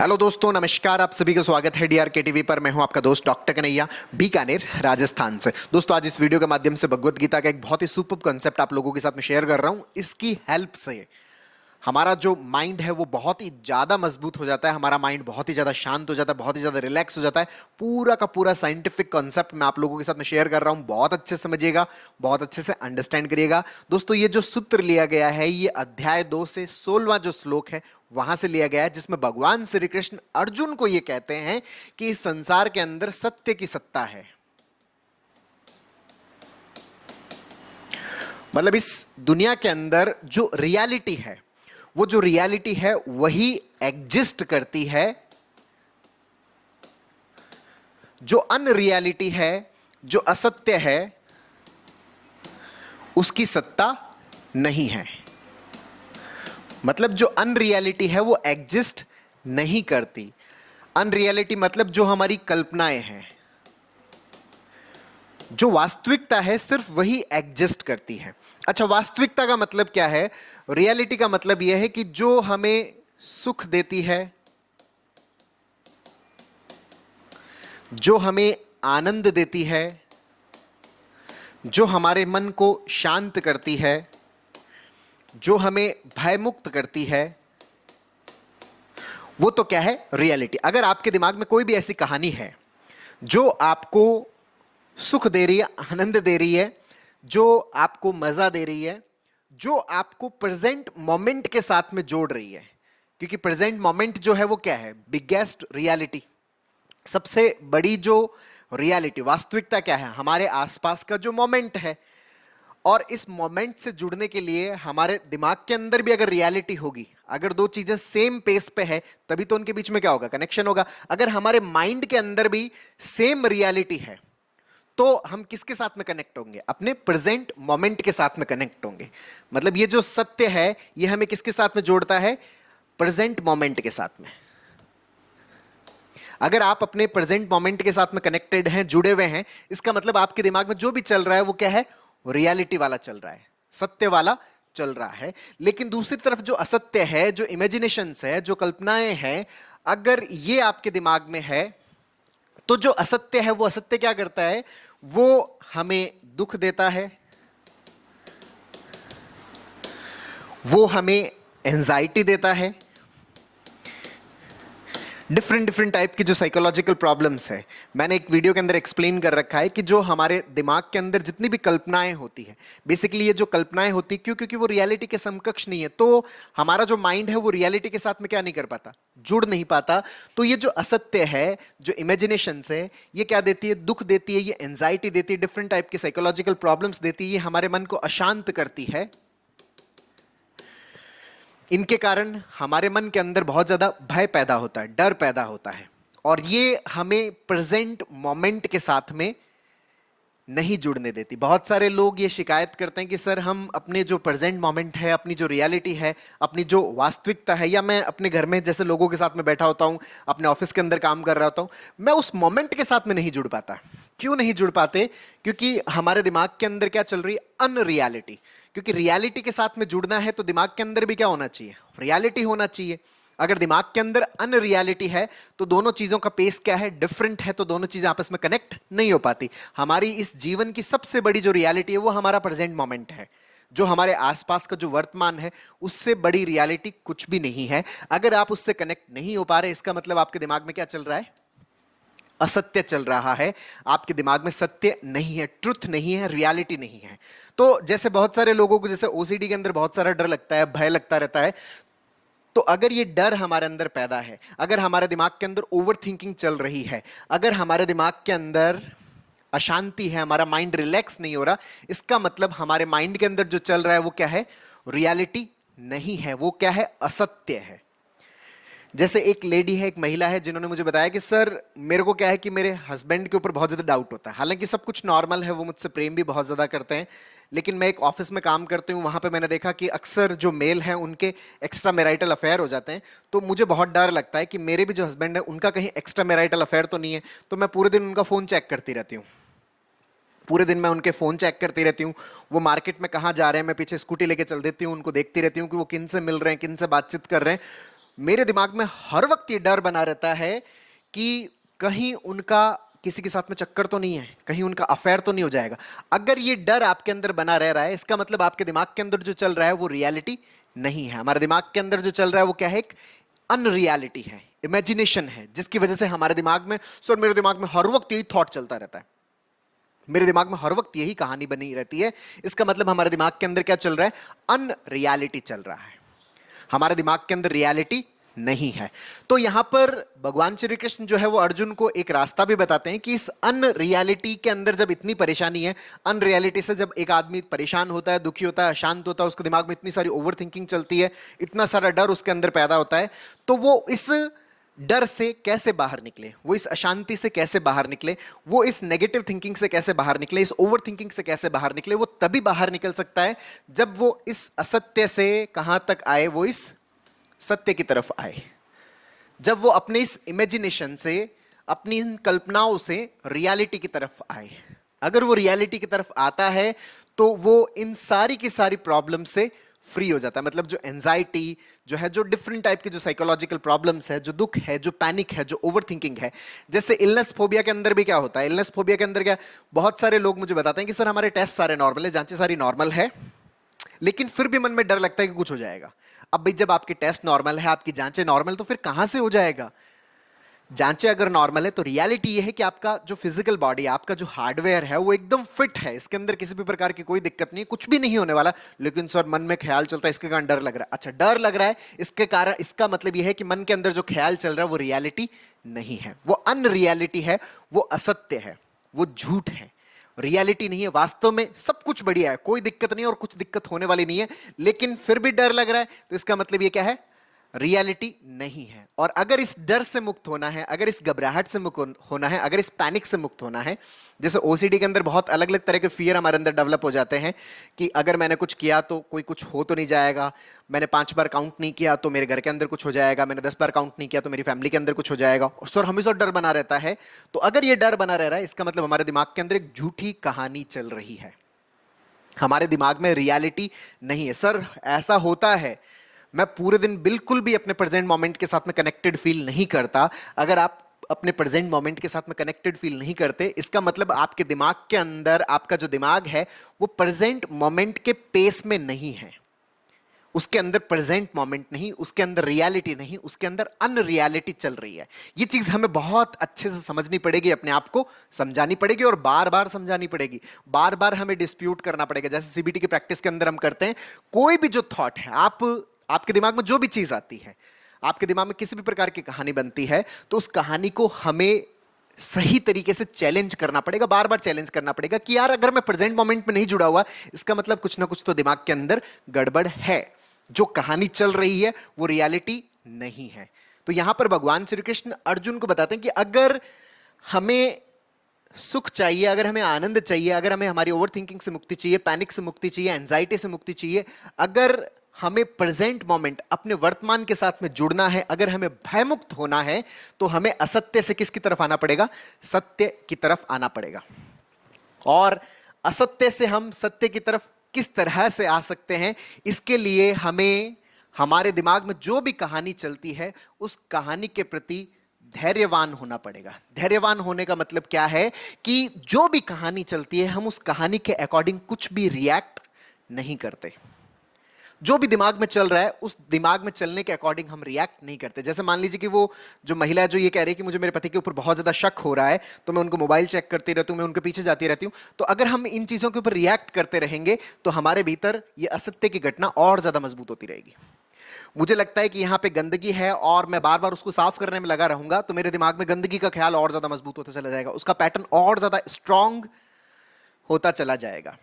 Hello दोस्तों, नमस्कार। आप सभी का स्वागत है डीआरके टीवी पर। मैं हूं आपका दोस्त डॉक्टर कन्हैया, बीकानेर, राजस्थान से। दोस्तों, आज इस वीडियो के माध्यम से भगवत गीता का एक बहुत ही सुपर कॉन्सेप्ट आप लोगों के साथ में शेयर कर रहा हूं। इसकी हेल्प से हमारा जो माइंड है वो बहुत ही ज्यादा मजबूत हो जाता है, हमारा माइंड बहुत ही ज्यादा शांत हो जाता है, बहुत ही ज्यादा रिलैक्स हो जाता है। पूरा का पूरा साइंटिफिक कॉन्सेप्ट मैं आप लोगों के साथ में शेयर कर रहा हूं। बहुत अच्छे से समझिएगा, बहुत अच्छे से अंडरस्टैंड करिएगा। दोस्तों, ये जो सूत्र लिया गया है ये अध्याय 2 से 16वां जो श्लोक है वहां से लिया गया है, जिसमें भगवान श्री कृष्ण अर्जुन को ये कहते हैं कि इस संसार के अंदर सत्य की सत्ता है। मतलब इस दुनिया के अंदर जो रियलिटी है, वो जो रियलिटी है वही एग्जिस्ट करती है। जो अनरियलिटी है, जो असत्य है, उसकी सत्ता नहीं है। मतलब जो अनरियलिटी है वो एग्जिस्ट नहीं करती। अनरियलिटी मतलब जो हमारी कल्पनाएं हैं। जो वास्तविकता है सिर्फ वही एग्जिस्ट करती है। अच्छा, वास्तविकता का मतलब क्या है? रियलिटी का मतलब यह है कि जो हमें सुख देती है, जो हमें आनंद देती है, जो हमारे मन को शांत करती है, जो हमें भयमुक्त करती है, वो तो क्या है? रियलिटी। अगर आपके दिमाग में कोई भी ऐसी कहानी है जो आपको सुख दे रही है, आनंद दे रही है, जो आपको मजा दे रही है, जो आपको प्रेजेंट मोमेंट के साथ में जोड़ रही है, क्योंकि प्रेजेंट मोमेंट जो है वो क्या है? बिगेस्ट रियलिटी, सबसे बड़ी जो रियलिटी, वास्तविकता क्या है? हमारे आसपास का जो मोमेंट है। और इस मोमेंट से जुड़ने के लिए हमारे दिमाग के अंदर भी अगर रियलिटी होगी, अगर दो चीजें सेम पेस पे है, तभी तो उनके बीच में क्या होगा? कनेक्शन होगा। अगर हमारे माइंड के अंदर भी सेम रियलिटी है तो हम किसके साथ में कनेक्ट होंगे? अपने प्रेजेंट मोमेंट के साथ में कनेक्ट होंगे। मतलब ये जो सत्य है ये हमें किसके साथ में जोड़ता है? प्रेजेंट मोमेंट के साथ में। अगर आप अपने प्रेजेंट मोमेंट के साथ में कनेक्टेड हैं, जुड़े हुए हैं, इसका मतलब आपके दिमाग में जो भी चल रहा है वो क्या है? रियलिटी वाला चल रहा है, सत्य वाला चल रहा है। लेकिन दूसरी तरफ जो असत्य है, जो इमेजिनेशंस है, जो कल्पनाएं हैं, अगर ये आपके दिमाग में है तो जो असत्य है वो असत्य क्या करता है? वो हमें दुख देता है, वो हमें एंजाइटी देता है। डिफरेंट डिफरेंट टाइप की जो साइकोलॉजिकल प्रॉब्लम्स है, मैंने एक वीडियो के अंदर एक्सप्लेन कर रखा है कि जो हमारे दिमाग के अंदर जितनी भी कल्पनाएं होती है, बेसिकली ये जो कल्पनाएं होती है, क्यों? क्योंकि वो रियलिटी के समकक्ष नहीं है, तो हमारा जो माइंड है वो रियलिटी के साथ में क्या नहीं कर पाता? जुड़ नहीं पाता। तो ये जो असत्य है, जो इमेजिनेशन है, ये क्या देती है? दुख देती है, ये एंजाइटी देती है, डिफरेंट टाइप की साइकोलॉजिकल प्रॉब्लम्स देती है, ये हमारे मन को अशांत करती है। इनके कारण हमारे मन के अंदर बहुत ज्यादा भय पैदा होता है, डर पैदा होता है, और ये हमें प्रेजेंट मोमेंट के साथ में नहीं जुड़ने देती। बहुत सारे लोग ये शिकायत करते हैं कि सर, हम अपने जो प्रेजेंट मोमेंट है, अपनी जो रियलिटी है, अपनी जो वास्तविकता है, या मैं अपने घर में जैसे लोगों के साथ में बैठा होता हूं, अपने ऑफिस के अंदर काम कर रहा होता हूं, मैं उस मोमेंट के साथ में नहीं जुड़ पाता। क्यों नहीं जुड़ पाते? क्योंकि हमारे दिमाग के अंदर क्या चल रही है? अनरियलिटी। क्योंकि रियलिटी के साथ में जुड़ना है तो दिमाग के अंदर भी क्या होना चाहिए? रियलिटी होना चाहिए। अगर दिमाग के अंदर अनरियलिटी है तो दोनों चीजों का पेस क्या है? डिफरेंट है, तो दोनों चीजें आपस में कनेक्ट नहीं हो पाती। हमारी इस जीवन की सबसे बड़ी जो रियलिटी है वो हमारा प्रेजेंट मोमेंट है। जो हमारे आसपास का जो वर्तमान है, उससे बड़ी रियलिटी कुछ भी नहीं है। अगर आप उससे कनेक्ट नहीं हो पा रहे, इसका मतलब आपके दिमाग में क्या चल रहा है? असत्य चल रहा है। आपके दिमाग में सत्य नहीं है, ट्रुथ नहीं है, रियलिटी नहीं है। तो जैसे बहुत सारे लोगों को, जैसे ओसीडी के अंदर बहुत सारा डर लगता है, भय लगता रहता है, तो अगर ये डर हमारे अंदर पैदा है, अगर हमारे दिमाग के अंदर ओवर थिंकिंग चल रही है, अगर हमारे दिमाग के अंदर अशांति है, हमारा माइंड रिलैक्स नहीं हो रहा, इसका मतलब हमारे माइंड के अंदर जो चल रहा है वो क्या है? रियलिटी नहीं है, वो क्या है? असत्य है। जैसे एक लेडी है, एक महिला है, जिन्होंने मुझे बताया कि सर, मेरे को क्या है कि मेरे हस्बैंड के ऊपर बहुत ज्यादा डाउट होता है। हालांकि सब कुछ नॉर्मल है, वो मुझसे प्रेम भी बहुत ज्यादा करते हैं, लेकिन मैं एक ऑफिस में काम करती हूँ, वहां पे मैंने देखा कि अक्सर जो मेल हैं उनके एक्स्ट्रा मैरिटल अफेयर हो जाते हैं। तो मुझे बहुत डर लगता है कि मेरे भी जो हस्बैंड है उनका कहीं एक्स्ट्रा मैरिटल अफेयर तो नहीं है। तो मैं पूरे दिन उनका फोन चेक करती रहती हूँ, पूरे दिन मैं उनके फोन चेक करती रहती हूँ। वो मार्केट में कहाँ जा रहे हैं, मैं पीछे स्कूटी लेके चल देती हूँ, उनको देखती रहती हूँ कि वो किन से मिल रहे हैं, किन से बातचीत कर रहे हैं। मेरे दिमाग में हर वक्त ये डर बना रहता है कि कहीं उनका किसी के साथ में चक्कर तो नहीं है, कहीं उनका अफेयर तो नहीं हो जाएगा। अगर ये डर आपके अंदर बना रह रहा है, इसका मतलब आपके दिमाग के अंदर जो चल रहा है वो रियलिटी नहीं है। हमारे दिमाग के अंदर जो चल रहा है वो क्या है? एक अनरियलिटी है, इमेजिनेशन है, जिसकी वजह से हमारे दिमाग में, सर मेरे दिमाग में हर वक्त यही थॉट चलता रहता है, मेरे दिमाग में हर वक्त यही कहानी बनी रहती है। इसका मतलब हमारे दिमाग के अंदर क्या चल रहा है? अनरियलिटी चल रहा है, हमारे दिमाग के अंदर रियलिटी नहीं है। तो यहां पर भगवान श्री कृष्ण जो है वो अर्जुन को एक रास्ता भी बताते हैं कि इस अनरियलिटी के अंदर जब इतनी परेशानी है, अनरियलिटी से जब एक आदमी परेशान होता है, दुखी होता है, अशांत होता है, उसके दिमाग में इतनी सारी ओवर थिंकिंग चलती है, इतना सारा डर उसके अंदर पैदा होता है, तो वो इस डर से कैसे बाहर निकले, वो इस अशांति से कैसे बाहर निकले, वो इस नेगेटिव थिंकिंग से कैसे बाहर निकले, इस ओवर थिंकिंग से कैसे बाहर निकले? वो तभी बाहर निकल सकता है जब वो इस असत्य से कहां तक आए? वो इस सत्य की तरफ आए, जब वो अपने इस इमेजिनेशन से, अपनी इन कल्पनाओं से रियलिटी की तरफ आए। अगर वो रियलिटी की तरफ आता है तो वो इन सारी की सारी प्रॉब्लम से फ्री हो जाता है। मतलब जो एंजाइटी जो है, जो डिफरेंट टाइप के जो साइकोलॉजिकल प्रॉब्लम्स है, जो दुख है, जो पैनिक है, जो ओवर थिंकिंग है, जैसे इलनेस फोबिया के अंदर भी क्या होता है? इलनेस फोबिया के अंदर क्या, बहुत सारे लोग मुझे बताते हैं कि सर हमारे टेस्ट सारे नॉर्मल है, जांचें सारी नॉर्मल है, लेकिन फिर भी मन में डर लगता है कि कुछ हो जाएगा। अब भाई जब आपके टेस्ट नॉर्मल है, आपकी जांचें नॉर्मल, तो फिर कहां से हो जाएगा? जांचें अगर नॉर्मल है तो रियलिटी ये है कि आपका जो फिजिकल बॉडी, आपका जो हार्डवेयर है वो एकदम फिट है, इसके अंदर किसी भी प्रकार की कोई दिक्कत नहीं है, कुछ भी नहीं होने वाला। लेकिन सर मन में ख्याल चलता है, इसके कारण डर लग रहा है। अच्छा, डर लग रहा है, इसके कारण, इसका मतलब ये है कि मन के अंदर जो ख्याल चल रहा है वो रियलिटी नहीं है, वो अनरियलिटी है, वो असत्य है, वो झूठ है, रियलिटी नहीं है। वास्तव में सब कुछ बढ़िया है, कोई दिक्कत नहीं है और कुछ दिक्कत होने वाली नहीं है, लेकिन फिर भी डर लग रहा है, तो इसका मतलब ये क्या है? रियलिटी नहीं है। और अगर इस डर से मुक्त होना है, अगर इस घबराहट से मुक्त होना है, अगर इस पैनिक से मुक्त होना है, जैसे ओसीडी के अंदर बहुत अलग अलग तरह के फियर हमारे अंदर डेवलप हो जाते हैं कि अगर मैंने कुछ किया तो कोई कुछ हो तो नहीं जाएगा, मैंने 5 बार काउंट नहीं किया तो मेरे घर के अंदर कुछ हो जाएगा, मैंने 10 बार काउंट नहीं किया तो मेरी फैमिली के अंदर कुछ हो जाएगा, और सर हमेशा डर बना रहता है। तो अगर ये डर बना रह रहा है, इसका मतलब हमारे दिमाग के अंदर एक झूठी कहानी चल रही है, हमारे दिमाग में रियलिटी नहीं है। सर ऐसा होता है, मैं पूरे दिन बिल्कुल भी अपने प्रेजेंट मोमेंट के साथ में कनेक्टेड फील नहीं करता। अगर आप अपने प्रेजेंट मोमेंट के साथ में कनेक्टेड फील नहीं करते, इसका मतलब आपके दिमाग के अंदर, आपका जो दिमाग है वो प्रेजेंट मोमेंट के पेस में नहीं है, उसके अंदर प्रेजेंट मोमेंट नहीं, उसके अंदर रियलिटी नहीं, उसके अंदर अनरियलिटी चल रही है। ये चीज हमें बहुत अच्छे से समझनी पड़ेगी, अपने आप को समझानी पड़ेगी और बार बार समझानी पड़ेगी, बार बार हमें डिस्प्यूट करना पड़ेगा। जैसे सीबीटी की प्रैक्टिस के अंदर हम करते हैं, कोई भी जो थॉट है, आपके दिमाग में जो भी चीज आती है, आपके दिमाग में किसी भी प्रकार की कहानी बनती है, तो उस कहानी को हमें सही तरीके से चैलेंज करना पड़ेगा, बार बार चैलेंज करना पड़ेगा कि यार अगर मैं प्रेजेंट मोमेंट में नहीं जुड़ा हुआ, इसका मतलब कुछ ना कुछ तो दिमाग के अंदर गड़बड़ है, जो कहानी चल रही है वो रियलिटी नहीं है। तो यहां पर भगवान श्री कृष्ण अर्जुन को बताते हैं कि अगर हमें सुख चाहिए, अगर हमें आनंद चाहिए, अगर हमें हमारी ओवर थिंकिंग से मुक्ति चाहिए, पैनिक से मुक्ति चाहिए, एंजाइटी से मुक्ति चाहिए, अगर हमें प्रेजेंट मोमेंट, अपने वर्तमान के साथ में जुड़ना है, अगर हमें भयमुक्त होना है, तो हमें असत्य से किसकी तरफ आना पड़ेगा? सत्य की तरफ आना पड़ेगा। और असत्य से हम सत्य की तरफ किस तरह से आ सकते हैं? इसके लिए हमें हमारे दिमाग में जो भी कहानी चलती है, उस कहानी के प्रति धैर्यवान होना पड़ेगा। धैर्यवान होने का मतलब क्या है कि जो भी कहानी चलती है, हम उस कहानी के अकॉर्डिंग कुछ भी रिएक्ट नहीं करते। जो भी दिमाग में चल रहा है, उस दिमाग में चलने के अकॉर्डिंग हम रिएक्ट नहीं करते। जैसे मान लीजिए कि वो जो महिला है जो ये कह रही है कि मुझे मेरे पति के ऊपर बहुत ज्यादा शक हो रहा है, तो मैं उनको मोबाइल चेक करती रहती हूँ, मैं उनके पीछे जाती रहती हूँ। तो अगर हम इन चीजों के ऊपर रिएक्ट करते रहेंगे तो हमारे भीतर ये असत्य की घटना और ज्यादा मजबूत होती रहेगी। मुझे लगता है कि यहाँ पे गंदगी है और मैं बार बार उसको साफ करने में लगा रहूंगा, तो मेरे दिमाग में गंदगी का ख्याल और ज्यादा मजबूत होता चला जाएगा, उसका पैटर्न और ज्यादा स्ट्रांग होता चला जाएगा।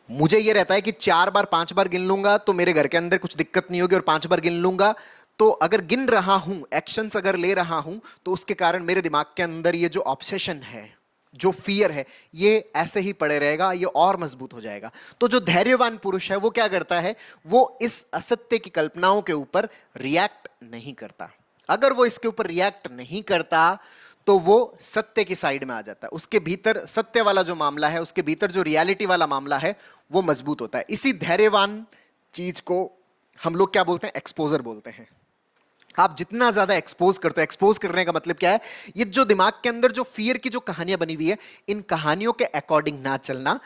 मुझे यह रहता है कि 4 बार 5 बार गिन लूंगा तो मेरे घर के अंदर कुछ दिक्कत नहीं होगी, और 5 बार गिन लूंगा तो अगर गिन रहा हूं, एक्शंस अगर ले रहा हूं, तो उसके कारण मेरे दिमाग के अंदर ये जो ऑब्सेशन है, जो फियर है, ये ऐसे ही पड़े रहेगा, ये और मजबूत हो जाएगा। तो जो धैर्यवान पुरुष है वो क्या करता है? वो इस असत्य की कल्पनाओं के ऊपर रिएक्ट नहीं करता। अगर वो इसके ऊपर रिएक्ट नहीं करता तो वो सत्य की साइड में आ जाता है, उसके भीतर सत्य वाला जो मामला है, उसके भीतर जो रियलिटी वाला मामला है वो मजबूत होता है। इसी धैर्यवान चीज को हम लोग क्या बोलते हैं, एक्सपोजर बोलते हैं। आप जितना ज्यादा एक्सपोज करते हो, एक्सपोज करने का मतलब क्या है, ये जो दिमाग के अंदर जो फियर की जो कहानियां बनी हुई है, इन कहानियों के अकॉर्डिंग ना चलना,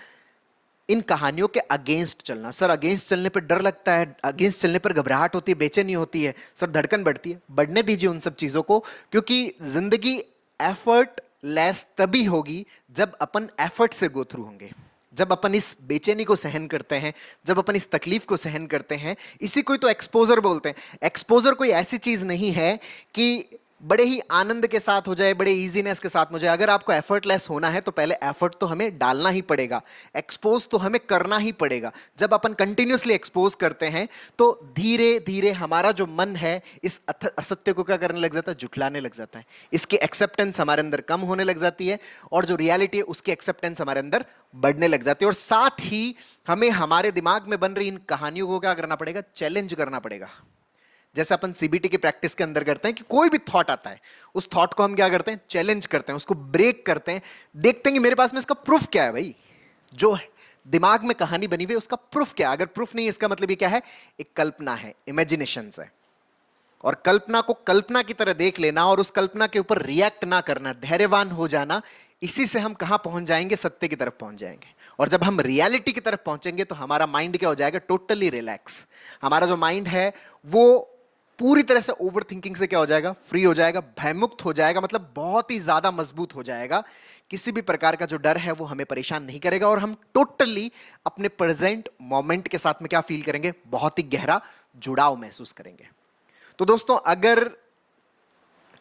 इन कहानियों के अगेंस्ट चलना। सर अगेंस्ट चलने पर डर लगता है, अगेंस्ट चलने पर घबराहट होती है, बेचैनी होती है, सर धड़कन बढ़ती है। बढ़ने दीजिए उन सब चीजों को, क्योंकि जिंदगी एफर्ट लेस तभी होगी जब अपन एफर्ट से गो थ्रू होंगे, जब अपन इस बेचैनी को सहन करते हैं, जब अपन इस तकलीफ को सहन करते हैं। इसी को ही तो एक्सपोजर बोलते हैं। एक्सपोजर कोई ऐसी चीज नहीं है कि बड़े ही आनंद के साथ हो जाए, बड़े इजीनेस के साथ हो जाए। अगर आपको एफर्टलेस होना है तो पहले एफर्ट तो हमें डालना ही पड़ेगा, एक्सपोज तो हमें करना ही पड़ेगा। जब अपन कंटिन्यूसली एक्सपोज करते हैं तो धीरे धीरे हमारा जो मन है इस असत्य को क्या करने लग जाता है, जुटलाने लग जाता है। इसकी एक्सेप्टेंस हमारे अंदर कम होने लग जाती है, और जो रियलिटी है उसकी एक्सेप्टेंस हमारे अंदर बढ़ने लग जाती है। और साथ ही हमें हमारे दिमाग में बन रही इन कहानियों को क्या करना पड़ेगा, चैलेंज करना पड़ेगा। जैसे अपन सीबीटी की प्रैक्टिस के अंदर करते हैं कि कोई भी थॉट आता है, उस थॉट को हम क्या करते हैं, चैलेंज करते हैं, उसको ब्रेक करते हैं, देखते हैं कि मेरे पास में इसका प्रूफ क्या है। भाई जो दिमाग में कहानी बनी हुई है उसका प्रूफ क्या है। अगर प्रूफ नहीं, इसका मतलब ये क्या है, एक कल्पना है, इमेजिनेशन है। और कल्पना को कल्पना की तरह देख लेना और उस कल्पना के ऊपर रिएक्ट ना करना, धैर्यवान हो जाना, इसी से हम कहां पहुंच जाएंगे, सत्य की तरफ पहुंच जाएंगे। और जब हम रियलिटी की तरफ पहुंचेंगे तो हमारा माइंड क्या हो जाएगा, टोटली रिलैक्स। हमारा जो माइंड है वो पूरी तरह से ओवर थिंकिंग से क्या हो जाएगा, फ्री हो जाएगा, भयमुक्त हो जाएगा, मतलब बहुत ही ज्यादा मजबूत हो जाएगा। किसी भी प्रकार का जो डर है वो हमें परेशान नहीं करेगा, और हम टोटली अपने प्रेजेंट मोमेंट के साथ में क्या फील करेंगे, बहुत ही गहरा जुड़ाव महसूस करेंगे। तो दोस्तों, अगर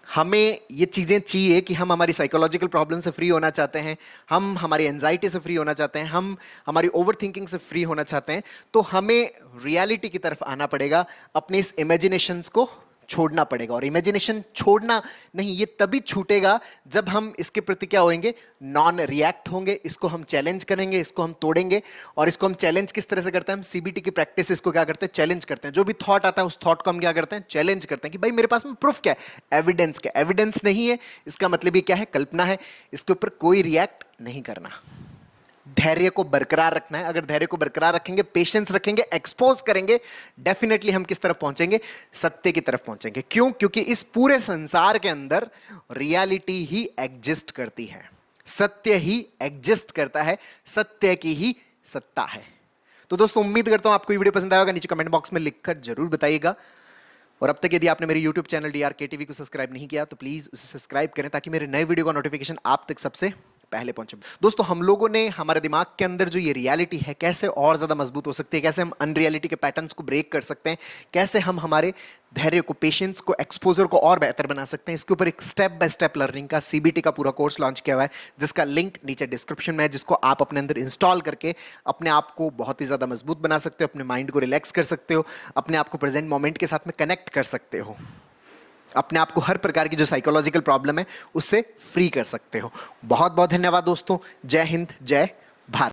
हमें ये चीजें चाहिए कि हम हमारी साइकोलॉजिकल प्रॉब्लम से फ्री होना चाहते हैं, हम हमारी एंजाइटी से फ्री होना चाहते हैं, हम हमारी ओवर थिंकिंग से फ्री होना चाहते हैं, तो हमें रियलिटी की तरफ आना पड़ेगा, अपने इस इमेजिनेशंस को छोड़ना पड़ेगा। और इमेजिनेशन छोड़ना नहीं, ये तभी छूटेगा जब हम इसके प्रति क्या होंगे, नॉन रिएक्ट होंगे। इसको हम चैलेंज करेंगे, इसको हम तोड़ेंगे। और इसको हम चैलेंज किस तरह से करते हैं, हम सीबीटी की प्रैक्टिस इसको क्या करते हैं, चैलेंज करते हैं। जो भी थॉट आता है उस थॉट को हम क्या करते हैं, चैलेंज करते हैं कि भाई मेरे पास में प्रूफ क्या है, एविडेंस क्या, एविडेंस नहीं है, इसका मतलब ये क्या है, कल्पना है, इसके ऊपर कोई रिएक्ट नहीं करना। धैर्य को बरकरार रखना है। अगर धैर्य को बरकरार रखेंगे, पेशेंस रखेंगे, एक्सपोज करेंगे, डेफिनेटली हम किस तरफ पहुंचेंगे, सत्य की तरफ पहुंचेंगे। क्यों? क्योंकि इस पूरे संसार के अंदर रियलिटी ही एग्जिस्ट करती है, सत्य ही एग्जिस्ट करता है, सत्य की ही सत्ता है। तो दोस्तों, उम्मीद करता हूं आपको ये वीडियो पसंद आया होगा। नीचे कमेंट बॉक्स में लिखकर जरूर बताइएगा। और अब तक यदि आपने मेरे YouTube चैनल DRK TV को सब्सक्राइब नहीं किया तो प्लीज उसे सब्सक्राइब करें, ताकि मेरे नए वीडियो का नोटिफिकेशन आप तक सबसे पहले पहुंचे। दोस्तों, हम लोगों ने हमारे दिमाग के अंदर जो ये रियलिटी है कैसे और ज्यादा मजबूत हो सकती है, कैसे हम अनरियलिटी के पैटर्न्स को ब्रेक कर सकते हैं, कैसे हम हमारे धैर्य को, पेशेंस को, एक्सपोजर को और बेहतर बना सकते हैं, इसके ऊपर एक स्टेप बाय स्टेप लर्निंग का सीबीटी का पूरा कोर्स लॉन्च किया हुआ है, जिसका लिंक नीचे डिस्क्रिप्शन में है, जिसको आप अपने अंदर इंस्टॉल करके अपने आप को बहुत ही ज्यादा मजबूत बना सकते हो, अपने माइंड को रिलैक्स कर सकते हो, अपने आप को प्रेजेंट मोमेंट के साथ में कनेक्ट कर सकते हो, अपने आप को हर प्रकार की जो साइकोलॉजिकल प्रॉब्लम है उससे फ्री कर सकते हो। बहुत बहुत धन्यवाद दोस्तों। जय हिंद, जय